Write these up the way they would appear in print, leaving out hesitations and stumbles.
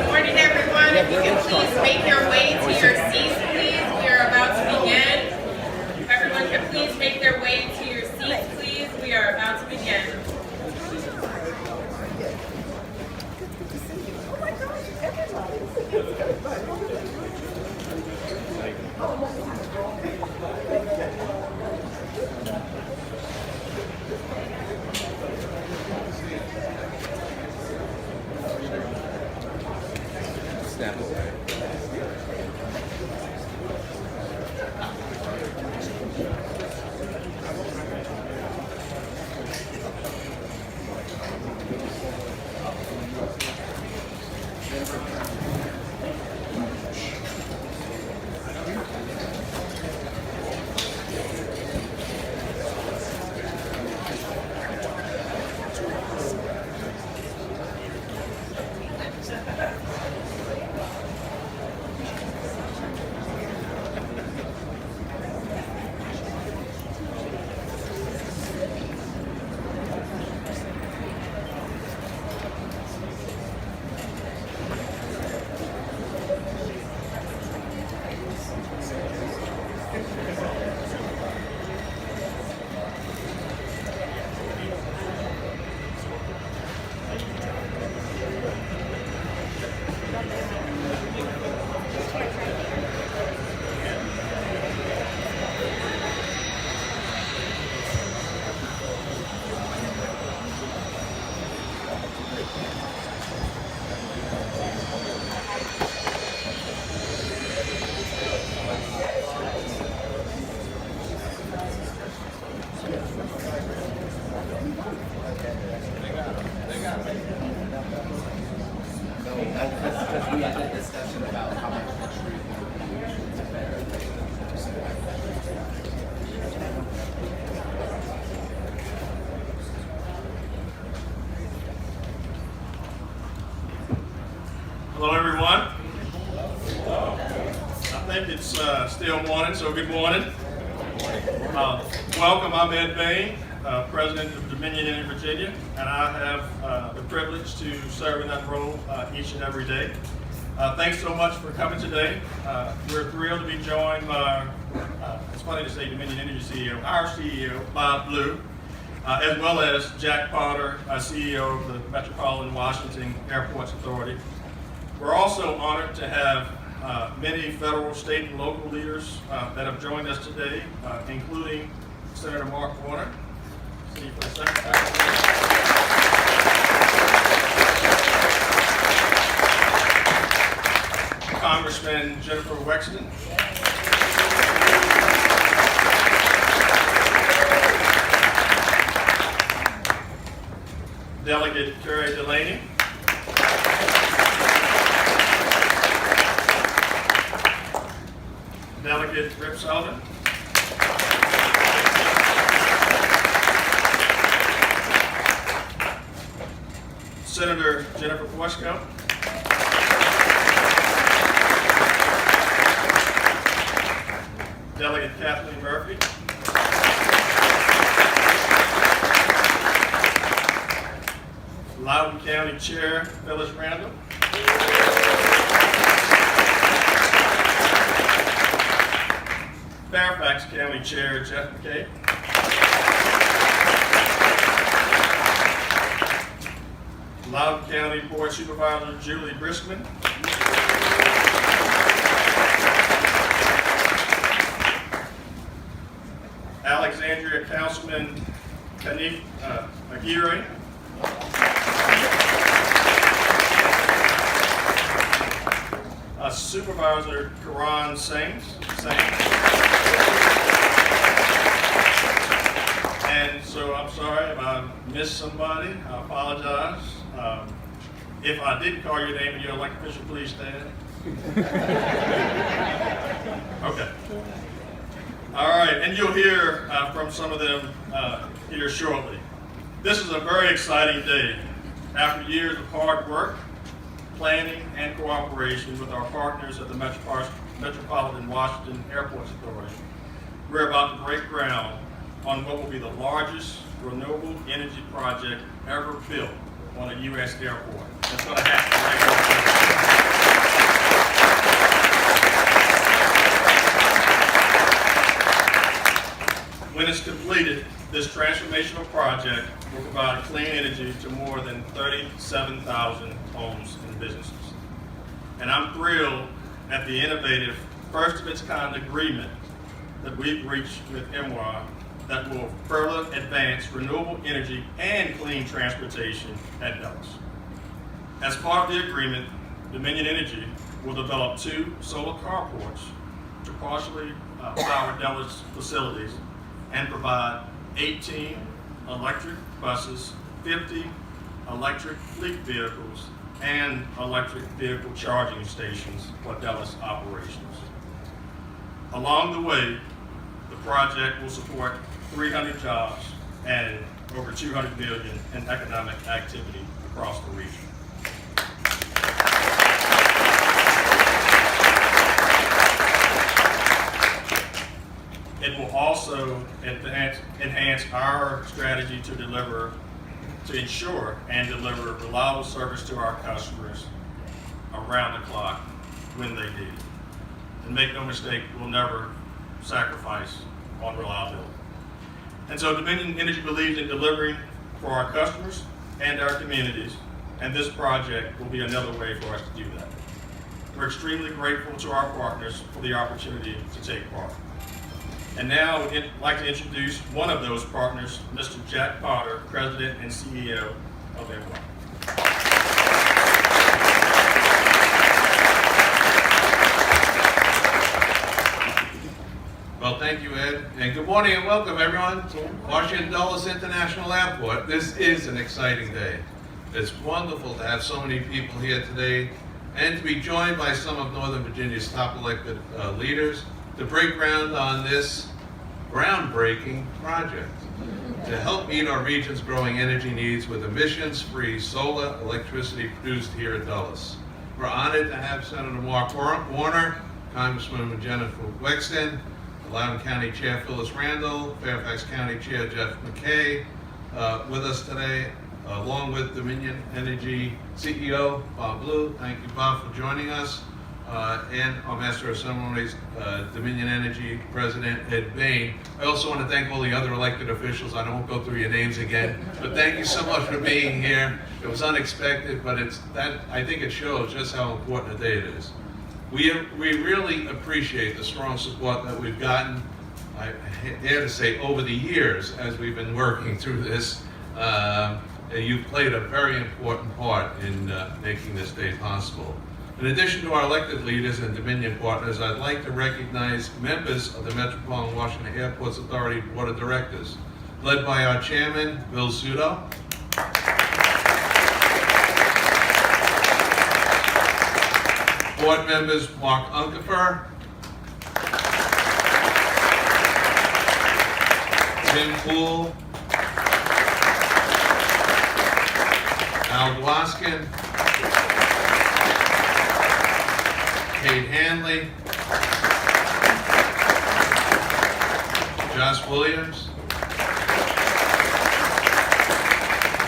morning, everyone. If you can please make your way to your seats, please. We are about to begin. If everyone can please make their way to your seats, please. We are about to begin. We had that discussion about how much Hello, everyone. I think it's still morning, so good morning. Welcome, I'm Ed Bain, President of Dominion Energy Virginia, and I have the privilege to serve in that role each and every day. Thanks so much for coming today. We're thrilled to be joined by, it's funny to say Dominion Energy CEO, our CEO, Bob Blue, as well as Jack Potter, CEO of the Metropolitan Washington Airports Authority. We're also honored to have many federal, state, and local leaders that have joined us today, including Senator Mark Warner, City Press Secretary. Congressman Jennifer Wexton. Delegate Kerry Delaney. Delegate Rip Sullivan. Senator Jennifer Fusco. Delegate Kathleen Murphy. Loudoun County Chair Phyllis Randall. Fairfax County Chair Jeff McKay. Loudoun County Board Supervisor Julie Briskman. Alexandria Councilman Kanif Aguirre. Supervisor Karan Singh. And so I'm sorry if I missed somebody, I apologize. If I didn't call your name and you're an elected official, please stand. Okay. All right, and you'll hear from some of them here shortly. This is a very exciting day. After years of hard work, planning, and cooperation with our partners at the Metropolitan Washington Airports Authority, we're about to break ground on what will be the largest renewable energy project ever built on a U.S. airport. That's going to happen right now. When it's completed, this transformational project will provide clean energy to more than 37,000 homes and businesses. And I'm thrilled at the innovative, first-of-its-kind agreement that we've reached with MWAA that will further advance renewable energy and clean transportation at Dulles. As part of the agreement, Dominion Energy will develop 2 solar carports to partially power Dulles facilities and provide 18 electric buses, 50 electric fleet vehicles, and electric vehicle charging stations for Dulles operations. Along the way, the project will support 300 jobs and over $200 million in economic activity across the region. It will also enhance our strategy to ensure and deliver reliable service to our customers around the clock when they need it. And make no mistake, we'll never sacrifice on reliability. And so Dominion Energy believes in delivering for our customers and our communities, and this project will be another way for us to do that. We're extremely grateful to our partners for the opportunity to take part. And now I'd like to introduce one of those partners, Mr. Jack Potter, President and CEO of MWAA. Well, thank you, Ed, and good morning and welcome everyone to Washington Dulles International Airport. This is an exciting day. It's wonderful to have so many people here today and to be joined by some of Northern Virginia's top elected leaders to break ground on this groundbreaking project to help meet our region's growing energy needs with emissions-free solar electricity produced here at Dulles. We're honored to have Senator Mark Warner, Congresswoman Jennifer Wexton, Loudoun County Chair Phyllis Randall, Fairfax County Chair Jeff McKay with us today, along with Dominion Energy CEO Bob Blue. Thank you, Bob, for joining us. And our Master of Ceremonies, Dominion Energy President Ed Bain. I also want to thank all the other elected officials. I won't go through your names again, but thank you so much for being here. It was unexpected, but I think it shows just how important a day it is. We really appreciate the strong support that we've gotten, I dare to say, over the years as we've been working through this. You've played a very important part in making this day possible. In addition to our elected leaders and Dominion partners, I'd like to recognize members of the Metropolitan Washington Airports Authority Board of Directors, led by our chairman, Bill Sudo, board members Mark Unkefer, Tim Poole, Al Dwoskin, Kate Hanley, Josh Williams,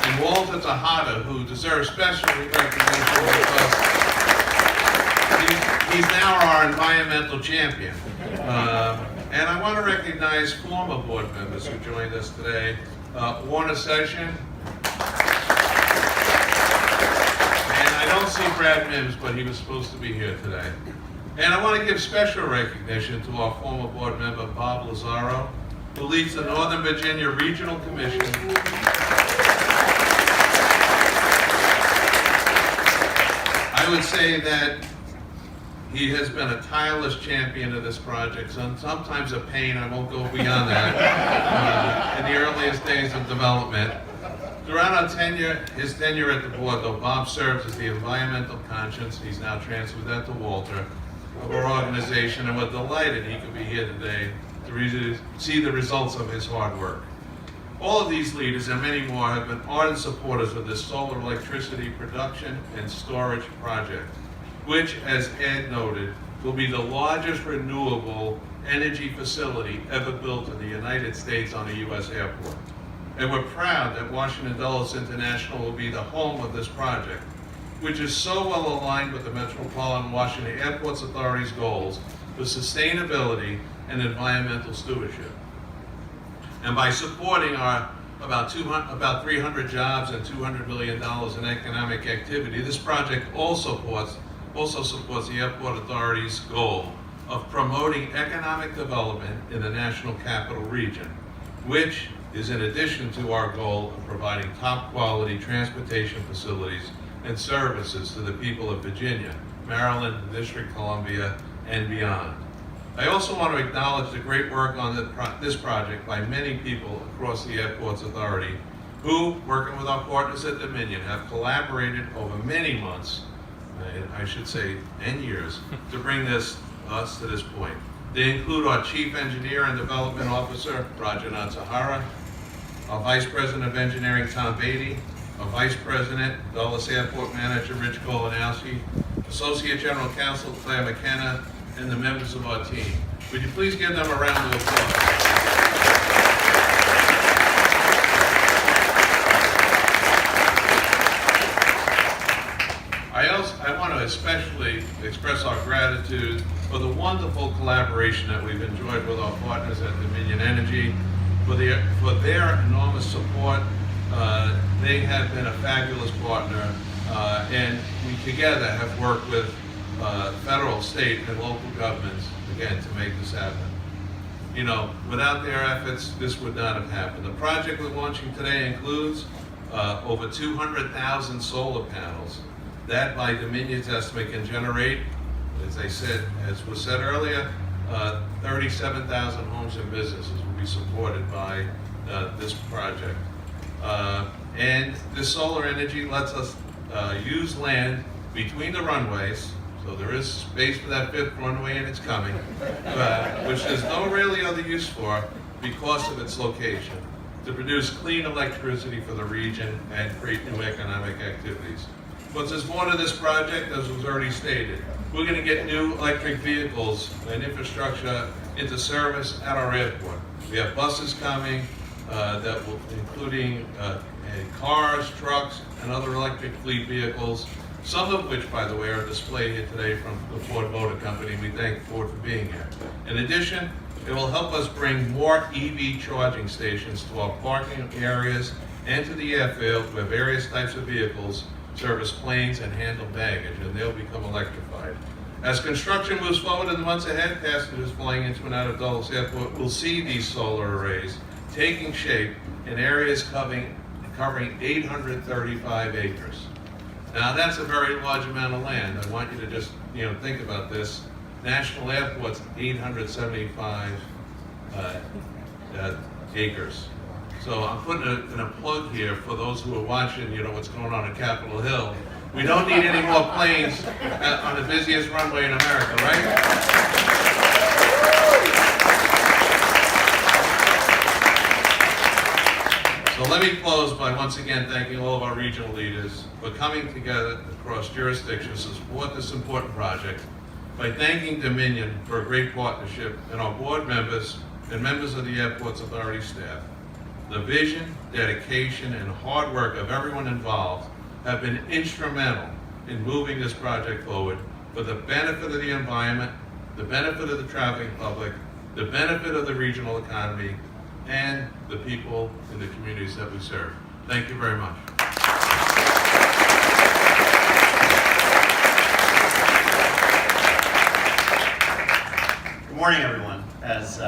and Walter Tejada, who deserves special recognition because he's now our environmental champion. And I want to recognize former board members who joined us today. Warner Session. I don't see Brad Mims, but he was supposed to be here today. And I want to give special recognition to our former board member, Bob Lazaro, who leads the Northern Virginia Regional Commission. I would say that he has been a tireless champion of this project, sometimes a pain, I won't go beyond that, in the earliest days of development. Throughout his tenure at the board, though, Bob serves as the environmental conscience, he's now transferred that to Walter, of our organization, and we're delighted he could be here today to see the results of his hard work. All of these leaders and many more have been ardent supporters of this solar electricity production and storage project, which, as Ed noted, will be the largest renewable energy facility ever built in the United States on a U.S. airport. And we're proud that Washington Dulles International will be the home of this project, which is so well aligned with the Metropolitan Washington Airports Authority's goals for sustainability and environmental stewardship. And by supporting our about 300 jobs and $200 million in economic activity, this project also supports the Airport Authority's goal of promoting economic development in the National Capital Region, which is in addition to our goal of providing top quality transportation facilities and services to the people of Virginia, Maryland, the District of Columbia, and beyond. I also want to acknowledge the great work on this project by many people across the Airports Authority who, working with our partners at Dominion, have collaborated over many months, I should say, and years, to bring us to this point. They include our Chief Engineer and Development Officer, Roger Natsahara, our Vice President of Engineering, Tom Beatty, our Vice President, Dulles Airport Manager, Rich Kolanowski, Associate General Counsel, Claire McKenna, and the members of our team. Would you please give them a round of applause? I want to especially express our gratitude for the wonderful collaboration that we've enjoyed with our partners at Dominion Energy, for their enormous support. They have been a fabulous partner, and we together have worked with federal, state, and local governments, again, to make this happen. You know, without their efforts, this would not have happened. The project we're launching today includes over 200,000 solar panels. That, by Dominion's estimate, can generate, as was said earlier, 37,000 homes and businesses will be supported by this project. And this solar energy lets us use land between the runways, so there is space for that 5th runway, and it's coming, which there's no really other use for because of its location, to produce clean electricity for the region and create new economic activities. But there's more to this project, as was already stated. We're going to get new electric vehicles and infrastructure into service at our airport. We have buses coming, including cars, trucks, and other electric fleet vehicles, some of which, by the way, are displayed here today from the Ford Motor Company. We thank Ford for being here. In addition, it will help us bring more EV charging stations to our parking areas and to the airfield where various types of vehicles service planes and handle baggage, and they'll become electrified. As construction moves forward in the months ahead, passengers flying into and out of Dulles Airport will see these solar arrays taking shape in areas covering 835 acres. Now that's a very large amount of land. I want you to just think about this. National Airport's 875 acres. So I'm putting in a plug here for those who are watching, what's going on at Capitol Hill. We don't need any more planes on the busiest runway in America, right? So let me close by once again thanking all of our regional leaders for coming together across jurisdictions to support this important project, by thanking Dominion for a great partnership, and our board members and members of the Airports Authority staff. The vision, dedication, and hard work of everyone involved have been instrumental in moving this project forward for the benefit of the environment, the benefit of the traveling public, the benefit of the regional economy, and the people in the communities that we serve. Thank you very much. Good morning, everyone. As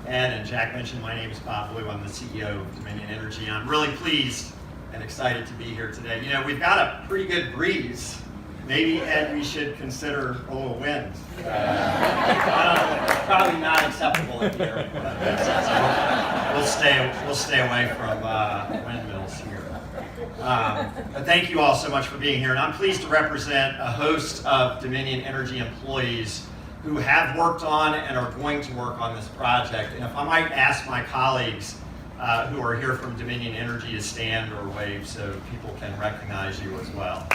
Ed and Jack mentioned, my name is Bob Blue. I'm the CEO of Dominion Energy. I'm really pleased and excited to be here today. We've got a pretty good breeze. Maybe, Ed, we should consider a little wind. Probably not acceptable in here. We'll stay away from windmills here. But thank you all so much for being here. And I'm pleased to represent a host of Dominion Energy employees who have worked on and are going to work on this project. And if I might ask my colleagues who are here from Dominion Energy to stand or wave so people can recognize you as well.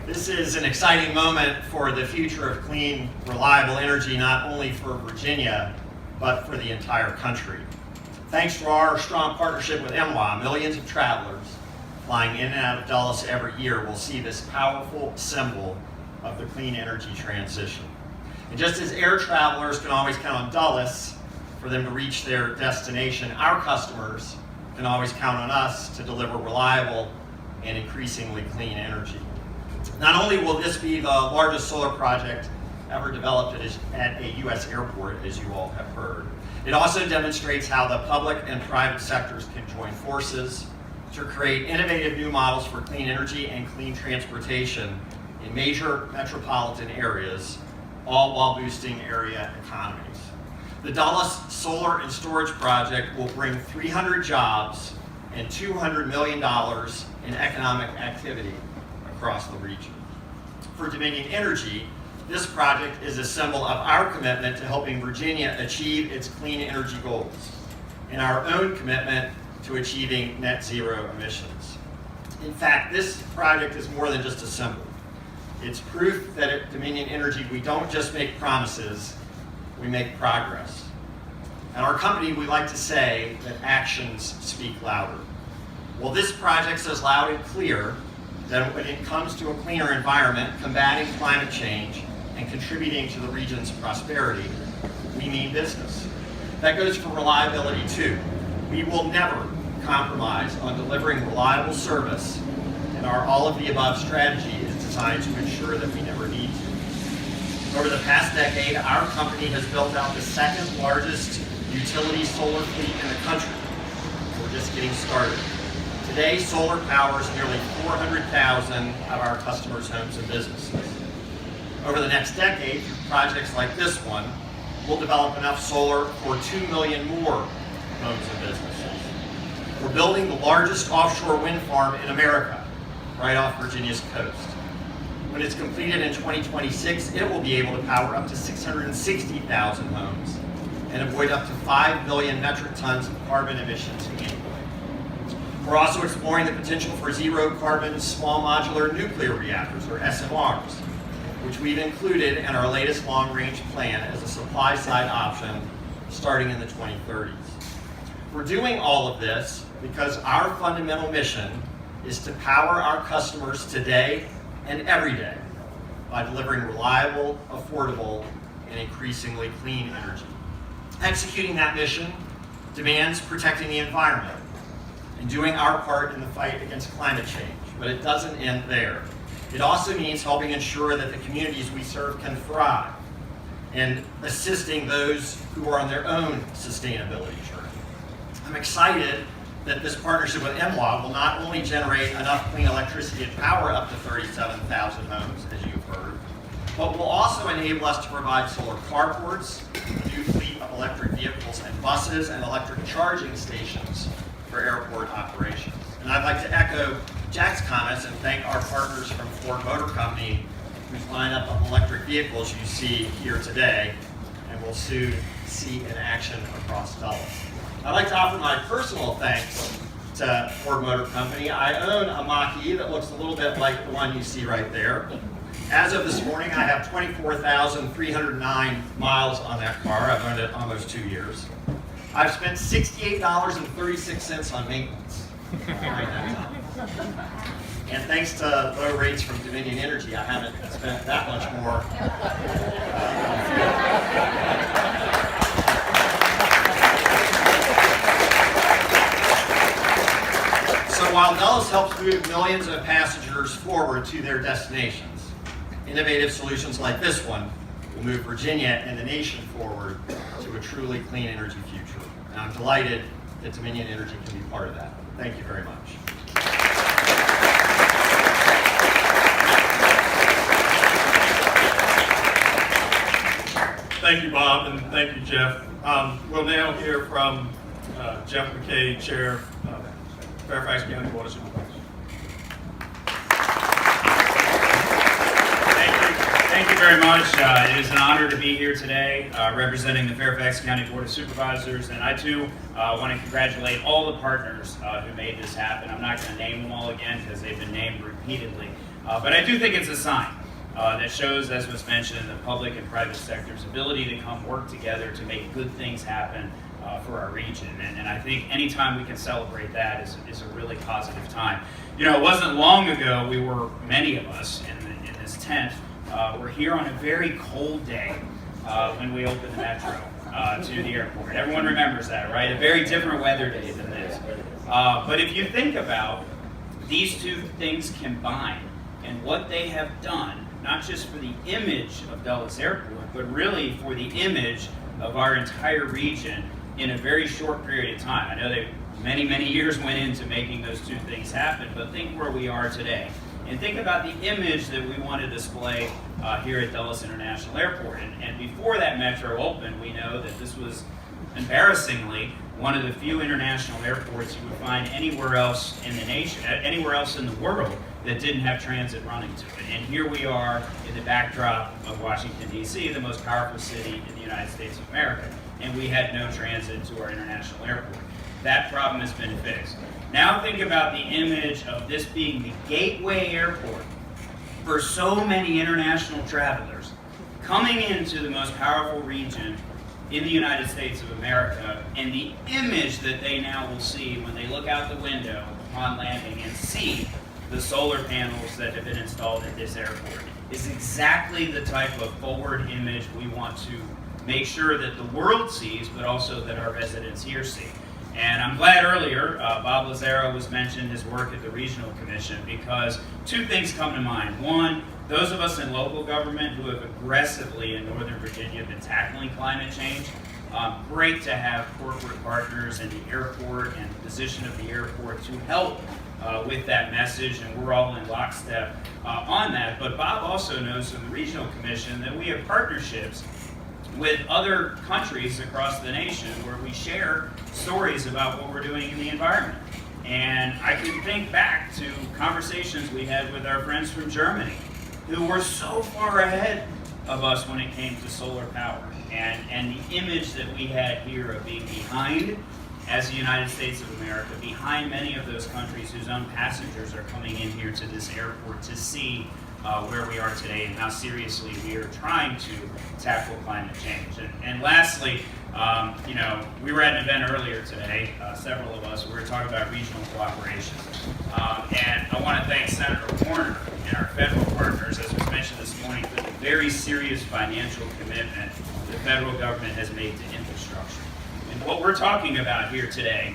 This is an exciting exciting moment for the future of clean, reliable energy, not only for Virginia, but for the entire country. Thanks to our strong partnership with MWAA, millions of travelers flying in and out of Dulles every year will see this powerful symbol of the clean energy transition. And just as air travelers can always count on Dulles for them to reach their destination, our customers can always count on us to deliver reliable and increasingly clean energy. Not only will this be the largest solar project ever developed at a U.S. airport, as you all have heard, it also demonstrates how the public and private sectors can join forces to create innovative new models for clean energy and clean transportation in major metropolitan areas, all while boosting area economies. The Dulles Solar and Storage Project will bring 300 jobs and $200 million in economic activity across the region. For Dominion Energy, this project is a symbol of our commitment to helping Virginia achieve its clean energy goals and our own commitment to achieving net zero emissions. In fact, this project is more than just a symbol. It's proof that at Dominion Energy, we don't just make promises, we make progress. At our company, we like to say that actions speak louder. Well, this project says loud and clear that when it comes to a cleaner environment, combating climate change, and contributing to the region's prosperity, we mean business. That goes for reliability too. We will never compromise on delivering reliable service, and our all-of-the-above strategy is designed to ensure that we never need to. Over the past decade, our company has built out the second largest utility solar fleet in the country. We're just getting started. Today, solar powers nearly 400,000 of our customers' homes and businesses. Over the next decade, through projects like this one, we'll develop enough solar for 2 million more homes and businesses. We're building the largest offshore wind farm in America, right off Virginia's coast. When it's completed in 2026, it will be able to power up to 660,000 homes and avoid up to 5 million metric tons of carbon emissions annually. We're also exploring the potential for zero carbon small modular nuclear reactors, or SMRs, which we've included in our latest long-range plan as a supply-side option starting in the 2030s. We're doing all of this because our fundamental mission is to power our customers today and every day by delivering reliable, affordable, and increasingly clean energy. Executing that mission demands protecting the environment and doing our part in the fight against climate change, but it doesn't end there. It also means helping ensure that the communities we serve can thrive and assisting those who are on their own sustainability journey. I'm excited that this partnership with MWAA will not only generate enough clean electricity to power up to 37,000 homes, as you've heard, but will also enable us to provide solar carports, a new fleet of electric vehicles and buses, and electric charging stations for airport operations. And I'd like to echo Jack's comments and thank our partners from Ford Motor Company whose lineup of electric vehicles you see here today and will soon see in action across Dulles. I'd like to offer my personal thanks to Ford Motor Company. I own a Mach-E that looks a little bit like the one you see right there. As of this morning, I have 24,309 miles on that car. I've owned it almost 2 years. I've spent $68.36 on maintenance during that time. And thanks to low rates from Dominion Energy, I haven't spent that much more. So while Dulles helps move millions of passengers forward to their destinations, innovative solutions like this one will move Virginia and the nation forward to a truly clean energy future. And I'm delighted that Dominion Energy can be part of that. Thank you very much. Thank you, Bob, and thank you, Jeff. We'll now hear from Jeff McKay, Chair of Fairfax County Board of Supervisors. Thank you very much. It is an honor to be here today representing the Fairfax County Board of Supervisors, and I too want to congratulate all the partners who made this happen. I'm not going to name them all again because they've been named repeatedly, but I do think it's a sign that shows, as was mentioned, the public and private sector's ability to come work together to make good things happen for our region. And I think anytime we can celebrate that is a really positive time. You know, it wasn't long ago, many of us in this tent, were here on a very cold day when we opened the Metro to the airport. Everyone remembers that, right? A very different weather day than this. But if you think about these two things combined and what they have done, not just for the image of Dulles Airport, but really for the image of our entire region in a very short period of time. I know that many, many years went into making those two things happen, but think where we are today. And think about the image that we want to display here at Dulles International Airport. And before that Metro opened, we know that this was embarrassingly one of the few international airports you would find anywhere else in the nation, anywhere else in the world that didn't have transit running to it. And here we are in the backdrop of Washington, D.C., the most powerful city in the United States of America. And we had no transit to our international airport. That problem has been fixed. Now think about the image of this being the gateway airport for so many international travelers coming into the most powerful region in the United States of America, and the image that they now will see when they look out the window upon landing and see the solar panels that have been installed at this airport is exactly the type of forward image we want to make sure that the world sees, but also that our residents here see. And I'm glad earlier Bob Lazaro was mentioned his work at the Regional Commission, because two things come to mind. One, those of us in local government who have aggressively in Northern Virginia been tackling climate change, great to have corporate partners in the airport and the position of the airport to help with that message, and we're all in lockstep on that. But Bob also knows from the Regional Commission that we have partnerships with other countries across the nation where we share stories about what we're doing in the environment. And I can think back to conversations we had with our friends from Germany, who were so far ahead of us when it came to solar power. And the image that we had here of being behind, as the United States of America, behind many of those countries whose own passengers are coming in here to this airport to see where we are today and how seriously we are trying to tackle climate change. And lastly, you know, we were at an event earlier today, several of us, we were talking about regional cooperation. And I want to thank Senator Warner and our federal partners, as was mentioned this morning, for the very serious financial commitment the federal government has made to infrastructure. And what we're talking about here today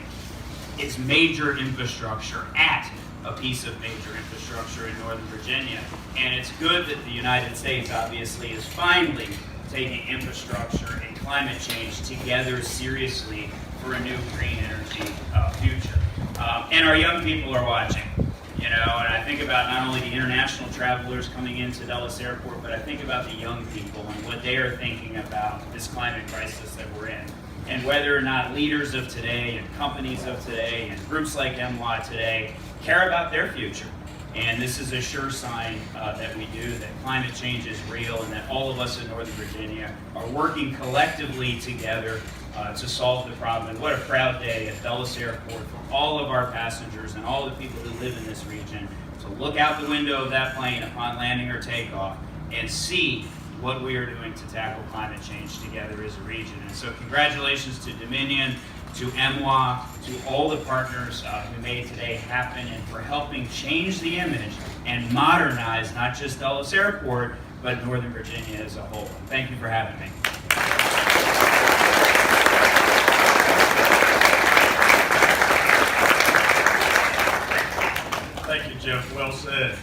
is major infrastructure at a piece of major infrastructure in Northern Virginia. And it's good that the United States obviously is finally taking infrastructure and climate change together seriously for a new green energy future. And our young people are watching, you know, and I think about not only the international travelers coming into Dulles Airport, but I think about the young people and what they are thinking about this climate crisis that we're in. And whether or not leaders of today and companies of today and groups like MWAA today care about their future. And this is a sure sign that we do, that climate change is real, and that all of us in Northern Virginia are working collectively together to solve the problem. And what a proud day at Dulles Airport for all of our passengers and all the people who live in this region to look out the window of that plane upon landing or takeoff and see what we are doing to tackle climate change together as a region. And so congratulations to Dominion, to MWAA, to all the partners who made today happen and for helping change the image and modernize not just Dulles Airport, but Northern Virginia as a whole. Thank you for having me. Thank you, Jeff. Well said.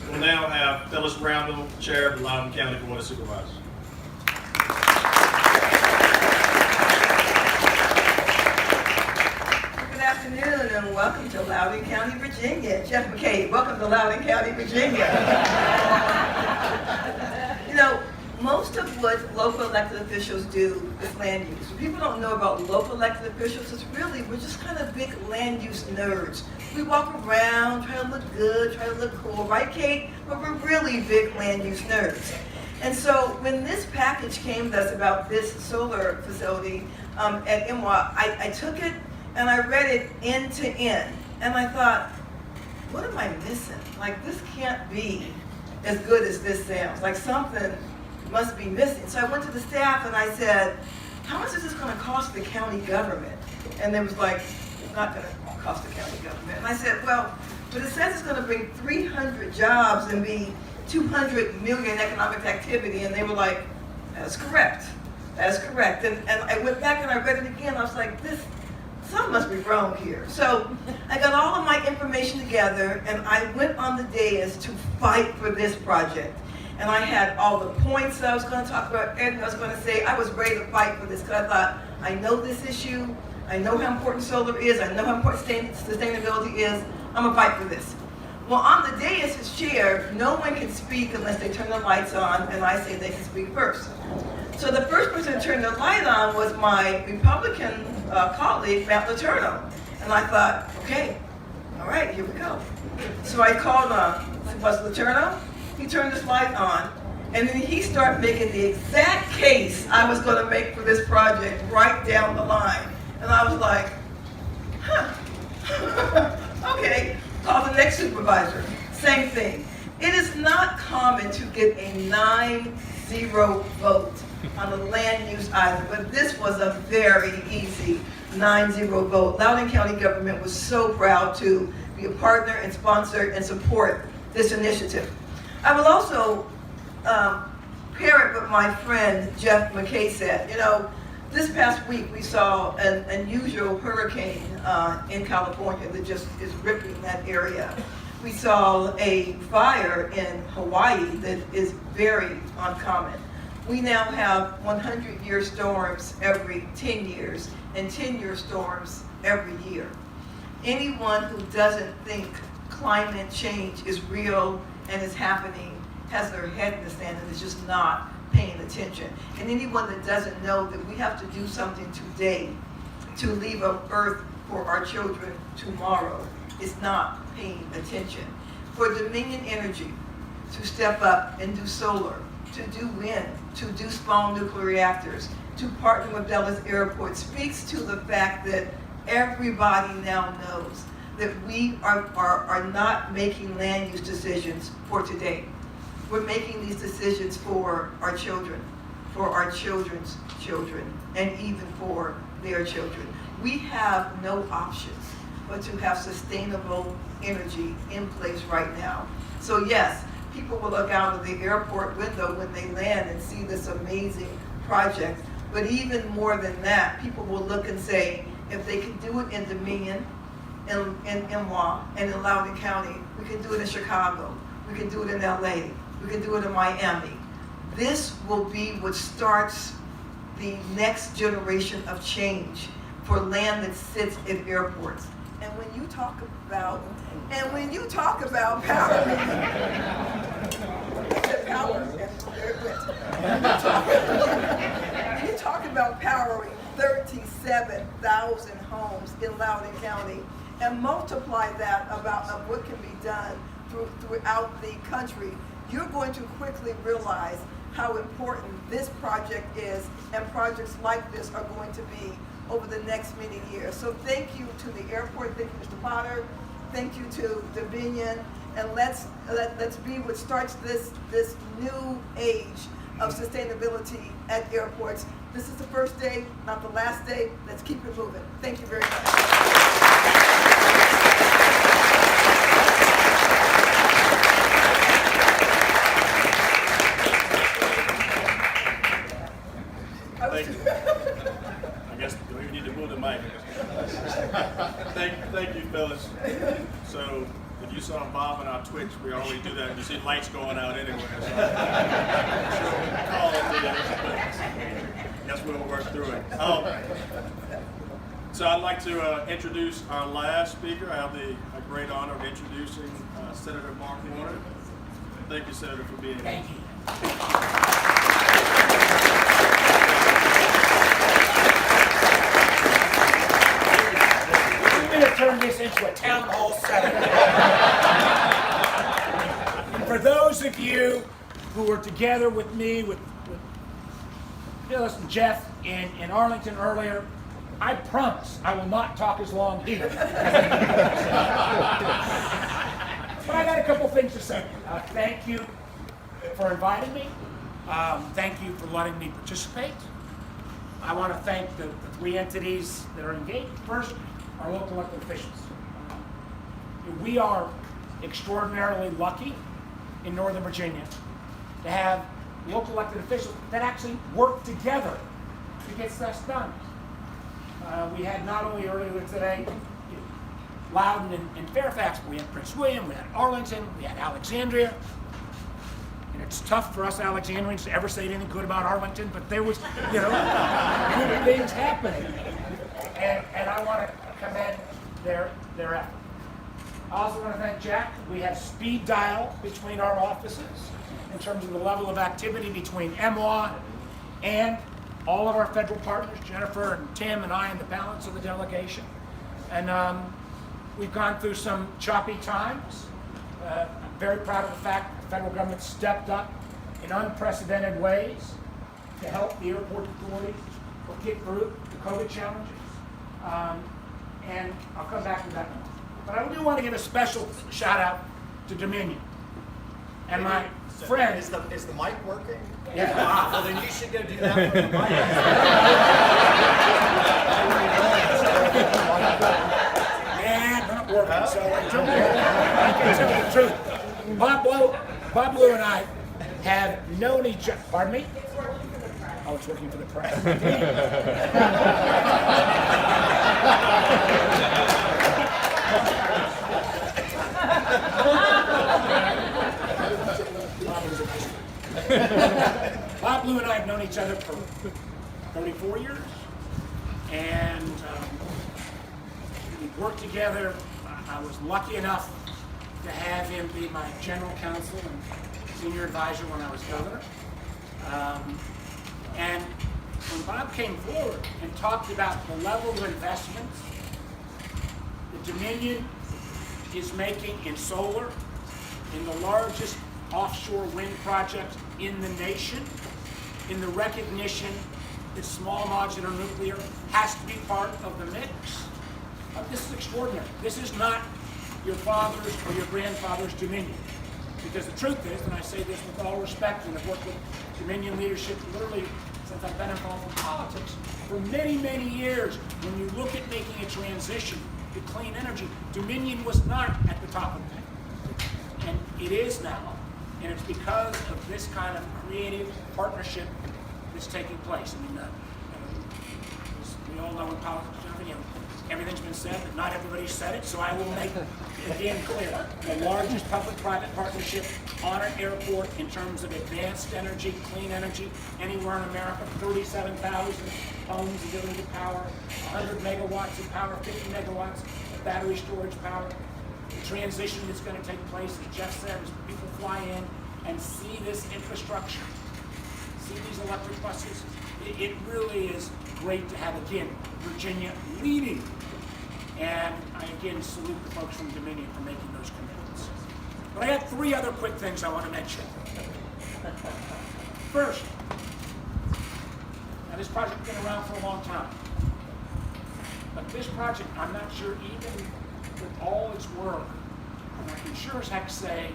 We'll now have Phyllis Brownville, Chair of the Loudoun County Board of Supervisors. Good afternoon and welcome to Loudoun County, Virginia. Jeff McCabe, welcome to Loudoun County, Virginia. You know, most of what local elected officials do is land use. What people don't know about local elected officials is really, we're just kind of big land use nerds. We walk around, try to look good, try to look cool, right, Kate? But we're really big land use nerds. And so when this package came to us about this solar facility at MWAA, I took it and I read it end to end. And I thought, what am I missing? Like, this can't be as good as this sounds. Like something must be missing. So I went to the staff and I said, how much is this going to cost the county government? And they was like, it's not going to cost the county government. And I said, well, but it says it's going to bring 300 jobs and be 200 million economic activity. And they were like, that's correct. That's correct. And I went back and I read it again. I was like, something must be wrong here. So I got all of my information together and I went on the dais to fight for this project. And I had all the points that I was going to talk about, everything I was going to say. I was ready to fight for this because I thought, I know this issue. I know how important solar is. I know how important sustainability is. I'm going to fight for this. Well, on the dais as chair, no one can speak unless they turn the lights on, and I say they can speak first. So the first person to turn the light on was my Republican colleague, Matt Letourneau. And I thought, okay, all right, here we go. So I called Letourneau. He turned his light on, and then he started making the exact case I was going to make for this project right down the line. And I was like, huh, okay. Call the next supervisor, same thing. It is not common to get a 9-0 vote on a land use item, but this was a very easy 9-0 vote. Loudoun County government was so proud to be a partner and sponsor and support this initiative. I will also pair it with my friend Jeff McKay said. You know, this past week we saw an unusual hurricane in California that just is ripping that area. We saw a fire in Hawaii that is very uncommon. We now have 100-year storms every 10 years and 10-year storms every year. Anyone who doesn't think climate change is real and is happening has their head in the sand and is just not paying attention. And anyone that doesn't know that we have to do something today to leave an earth for our children tomorrow is not paying attention. For Dominion Energy to step up and do solar, to do wind, to do small nuclear reactors, to partner with Dallas Airport speaks to the fact that everybody now knows that we are not making land use decisions for today. We're making these decisions for our children, for our children's children, and even for their children. We have no options but to have sustainable energy in place right now. So yes, people will look out of the airport window when they land and see this amazing project. But even more than that, people will look and say, if they can do it in Dominion, in MWAA, and in Loudoun County, we can do it in Chicago, we can do it in LA, we can do it in Miami. This will be what starts the next generation of change for land that sits at airports. And when you talk about power, you talk about powering 37,000 homes in Loudoun County, and multiply that about what can be done throughout the country, you're going to quickly realize how important this project is, and projects like this are going to be over the next many years. So thank you to the airport, thank you Mr. Potter, thank you to Dominion, and let's be what starts this new age of sustainability at airports. This is the first day, not the last day. Let's keep it moving. Thank you very much. Thank you, Phyllis. So, if you saw Bob on our Twitch, we always do that. You see lights going out anywhere. So call it but guess we'll work through it. So I'd like to introduce our last speaker. I have the great honor of introducing Senator Mark Warner. Thank you, Senator, for being here. Thank you. Turn this into a town hall setting. And for those of you who were together with me, with Phyllis and Jeff in Arlington earlier, I promise I will not talk as long here. But I got a couple things to say. Thank you for inviting me. Thank you for letting me participate. I want to thank the three entities that are engaged. First, our local elected officials. We are extraordinarily lucky in Northern Virginia to have local elected officials that actually work together to get stuff done. We had not only earlier today Loudon and Fairfax, but we had Prince William, we had Arlington, we had Alexandria. And it's tough for us Alexandrians to ever say anything good about Arlington, but there was, good things happening. And I want to commend their effort. I also want to thank Jack. We have speed dial between our offices in terms of the level of activity between MWAA and all of our federal partners, Jennifer and Tim and I and the balance of the delegation. And we've gone through some choppy times. I'm very proud of the fact that the federal government stepped up in unprecedented ways to help the airport authorities get through the COVID challenges. And I'll come back to that in a moment. But I do want to give a special shout out to Dominion and my friend. Is the mic working? Yeah. Well, then you should go do that for the mic. And not working, so I can tell the truth. Bob Blue and I have known each other. Pardon me? Oh, it's working for the press. Bob Blue and I have known each other for 34 years, and we worked together. I was lucky enough to have him be my general counsel and senior advisor when I was governor. And when Bob came forward and talked about the level of investments the Dominion is making in solar, in the largest offshore wind project in the nation, in the recognition that small modular nuclear has to be part of the mix. This is extraordinary. This is not your father's or your grandfather's Dominion. Because the truth is, and I say this with all respect, and I've worked with Dominion leadership literally since I've been involved in politics, for many, many years, when you look at making a transition to clean energy, Dominion was not at the top of it. And it is now. And it's because of this kind of creative partnership that's taking place. I mean, as we all know in politics, everything's been said, but not everybody said it, so I will make it again clear. The largest public-private partnership on an airport in terms of advanced energy, clean energy, anywhere in America, 37,000 homes ability to power, 100 megawatts of power, 50 megawatts of battery storage power. The transition that's going to take place, as Jeff said, is people fly in and see this infrastructure, see these electric buses. It really is great to have, again, Virginia leading. And I again salute the folks from Dominion for making those commitments. But I have three other quick things I want to mention. First, now this project's been around for a long time. But this project, I'm not sure even with all its work, and I can sure as heck say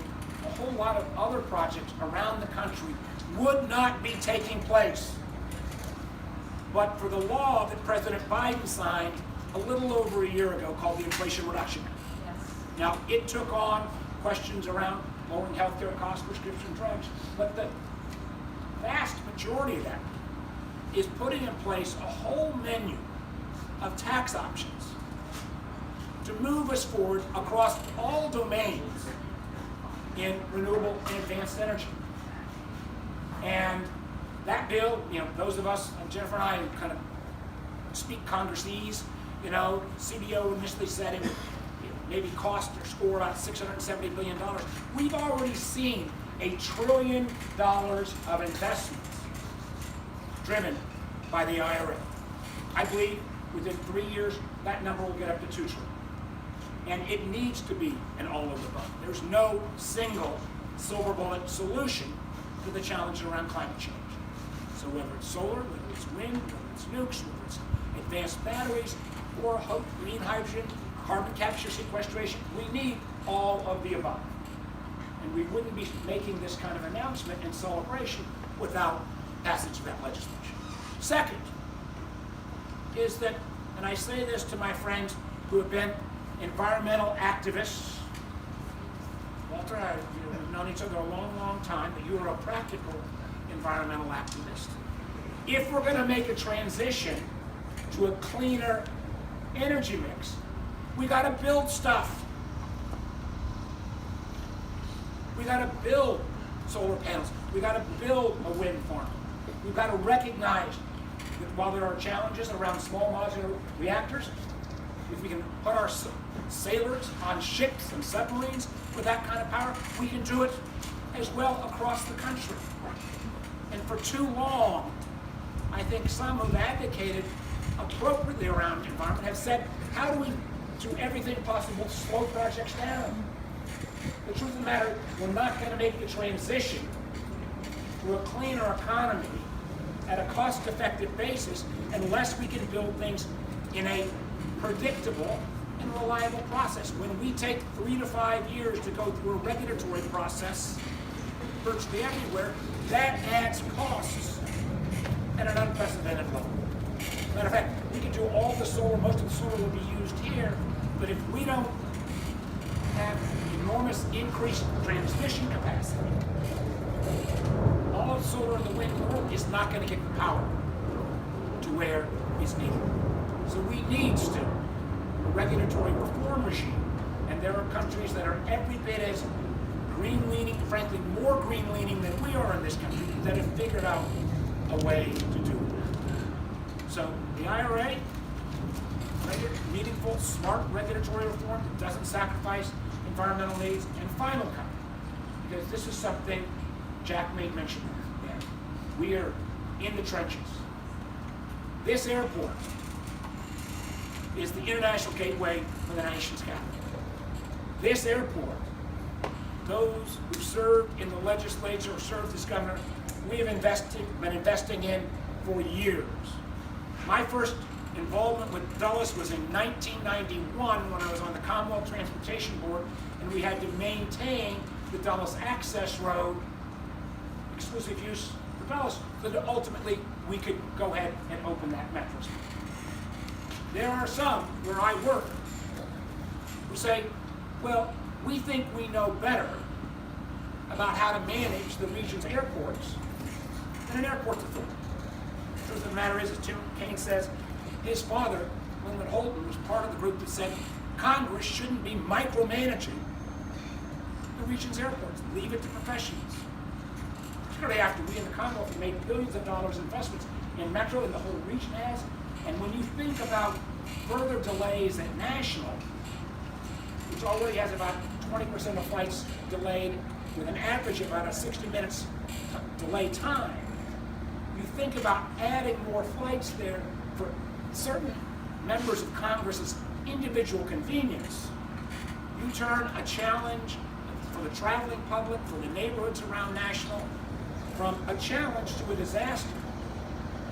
a whole lot of other projects around the country would not be taking place but for the law that President Biden signed a little over a year ago called the Inflation Reduction Act. Yes. Now, it took on questions around lowering healthcare costs, prescription drugs, but the vast majority of that is putting in place a whole menu of tax options to move us forward across all domains in renewable and advanced energy. And that bill, those of us, Jennifer and I, who kind of speak Congressese, CBO initially said it would maybe cost or score about $670 billion. We've already seen $1 trillion of investments driven by the IRA. I believe within 3 years, that number will get up to $2 trillion. And it needs to be an all of the above. There's no single silver bullet solution to the challenge around climate change. So whether it's solar, whether it's wind, whether it's nukes, whether it's advanced batteries, or green hydrogen, carbon capture sequestration, we need all of the above. And we wouldn't be making this kind of announcement and celebration without passage of that legislation. Second is that, and I say this to my friends who have been environmental activists, Walter, we've known each other a long, long time, but you are a practical environmental activist. If we're going to make a transition to a cleaner energy mix, we got to build stuff. We got to build solar panels. We got to build a wind farm. We've got to recognize that while there are challenges around small modular reactors, if we can put our sailors on ships and submarines with that kind of power, we can do it as well across the country. And for too long, I think some who've advocated appropriately around the environment have said, how do we do everything possible to slow projects down? The truth of the matter, we're not going to make the transition to a cleaner economy at a cost-effective basis unless we can build things in a predictable and reliable process. When we take 3 to 5 years to go through a regulatory process virtually everywhere, that adds costs at an unprecedented level. Matter of fact, we can do all the solar, most of the solar will be used here, but if we don't have enormous increased transmission capacity, all of the solar in the wind world is not going to get the power to where it's needed. So we need still a regulatory reform regime, and there are countries that are every bit as green-leaning, frankly more green-leaning than we are in this country, that have figured out a way to do it. So the IRA, meaningful, smart regulatory reform that doesn't sacrifice environmental needs, and final comment, because this is something Jack made mention of. We are in the trenches. This airport is the international gateway for the nation's capital. This airport, those who served in the legislature or served as governor, we have been investing in for years. My first involvement with Dulles was in 1991 when I was on the Commonwealth Transportation Board, and we had to maintain the Dulles Access Road, exclusive use for Dulles, so that ultimately we could go ahead and open that metro station. There are some where I work who say, well, we think we know better about how to manage the region's airports than an airport authority. The truth of the matter is, as Tim Kaine says, his father, Lyndon Holton, was part of the group that said Congress shouldn't be micromanaging the region's airports. Leave it to professionals. Particularly after we in the Commonwealth have made billions of dollars investments in Metro, and the whole region has. And when you think about further delays at National, which already has about 20% of flights delayed with an average of about a 60 minutes delay time, you think about adding more flights there for certain members of Congress's individual convenience. You turn a challenge for the traveling public, for the neighborhoods around National, from a challenge to a disaster.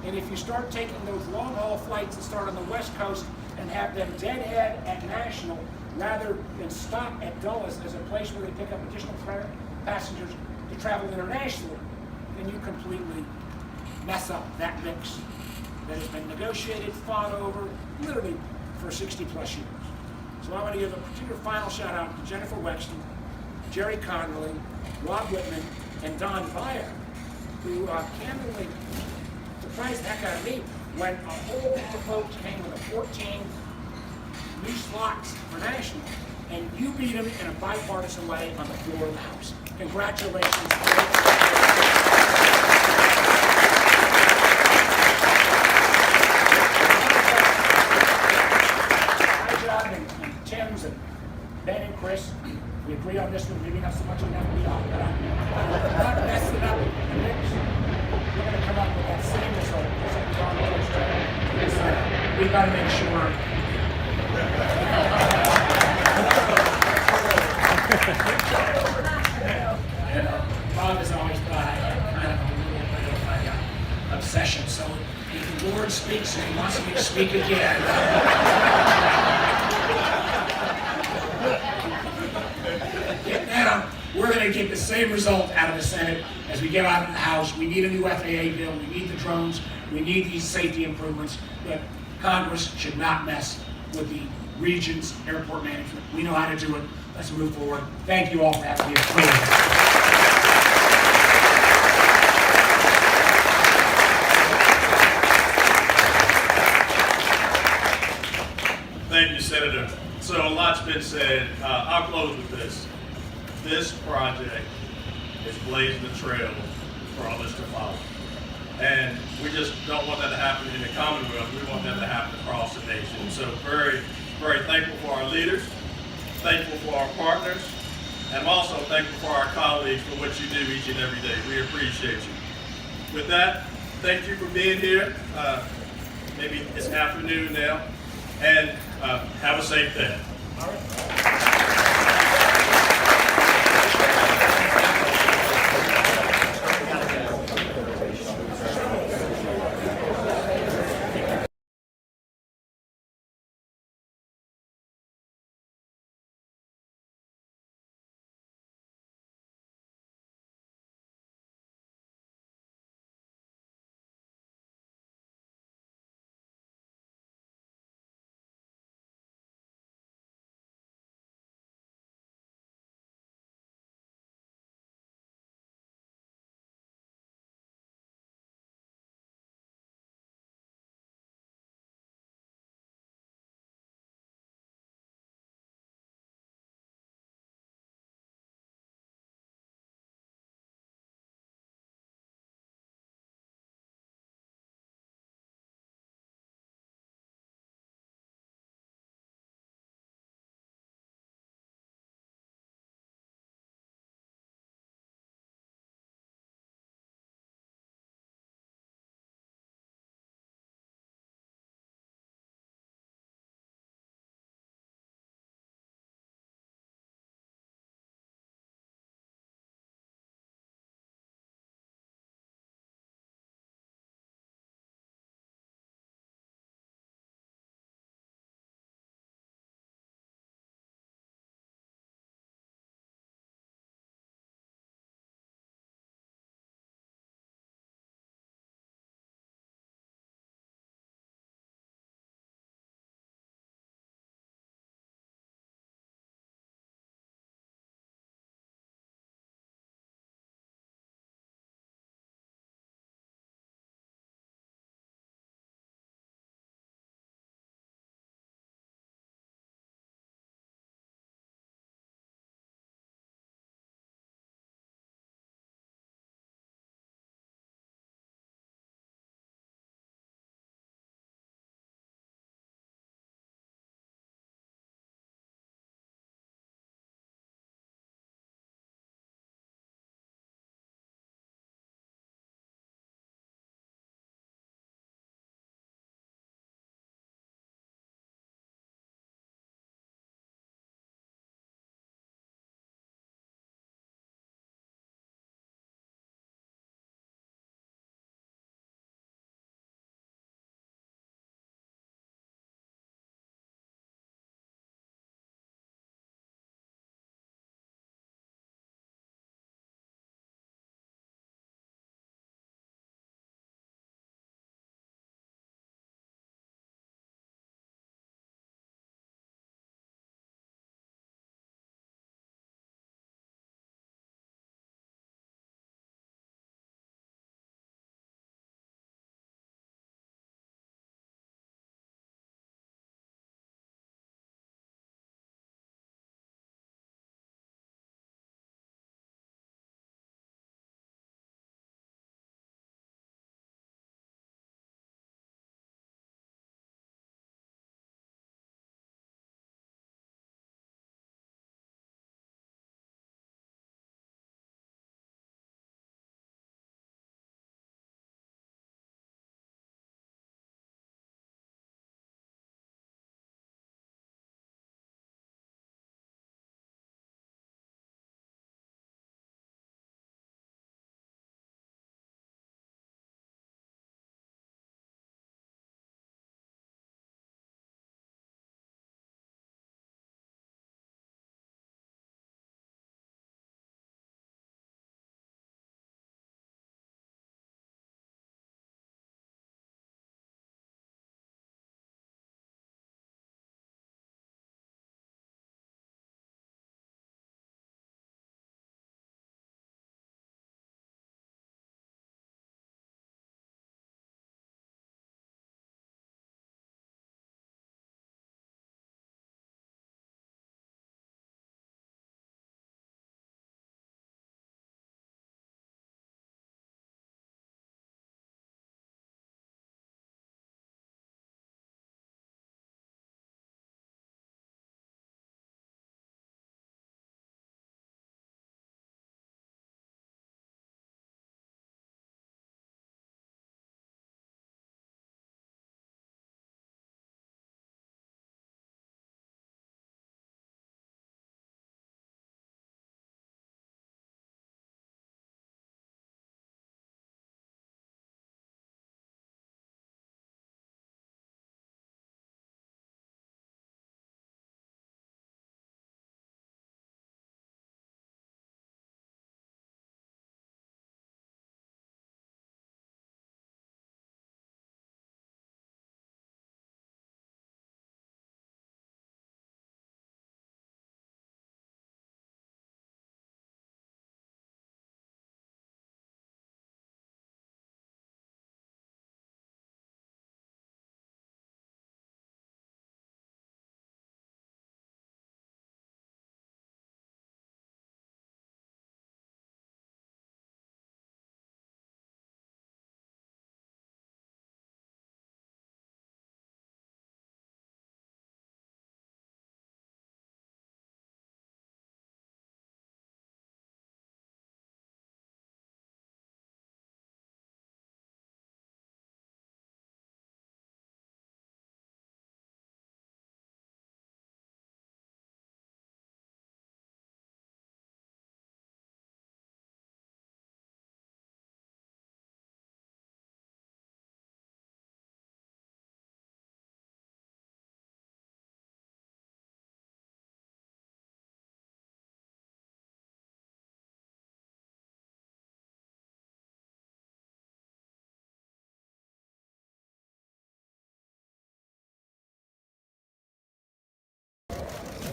And if you start taking those long-haul flights that start on the West Coast and have them deadhead at National rather than stop at Dulles as a place where they pick up additional passengers to travel internationally, then you completely mess up that mix that has been negotiated, fought over, literally for 60 plus years. So I want to give a particular final shout out to Jennifer Wexton, Jerry Connolly, Rob Whitman, and Don Beyer, who candidly surprised the heck out of me when a whole bunch of folks came with 14 new slots for National, and you beat them in a bipartisan way on the floor of the House. Congratulations. My job and Tim's and Ben and Chris, we agree on this one, maybe not so much on that, we are, but I'm not messing up the mix. We're going to come up with that same result, just like John Lewis said. We've got to make sure. Bob has always thought I had kind of a little bit of an obsession, so if the Lord speaks and he wants me to speak again. Get down. We're going to get same result out of the Senate as we get out of the House. We need a new FAA bill. We need the drones. We need these safety improvements. But Congress should not mess with the region's airport management. We know how to do it. Let's move forward. Thank you all for having me. Thank you, Senator. So a lot's been said. I'll close with this. This project is blazing the trail for others to follow. And we just don't want that to happen in the Commonwealth. We want that to happen across the nation. So very, very thankful for our leaders, thankful for our partners, and I'm also thankful for our colleagues for what you do each and every day. We appreciate you. With that, thank you for being here. Maybe it's afternoon now, and have a safe day.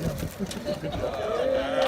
Good job.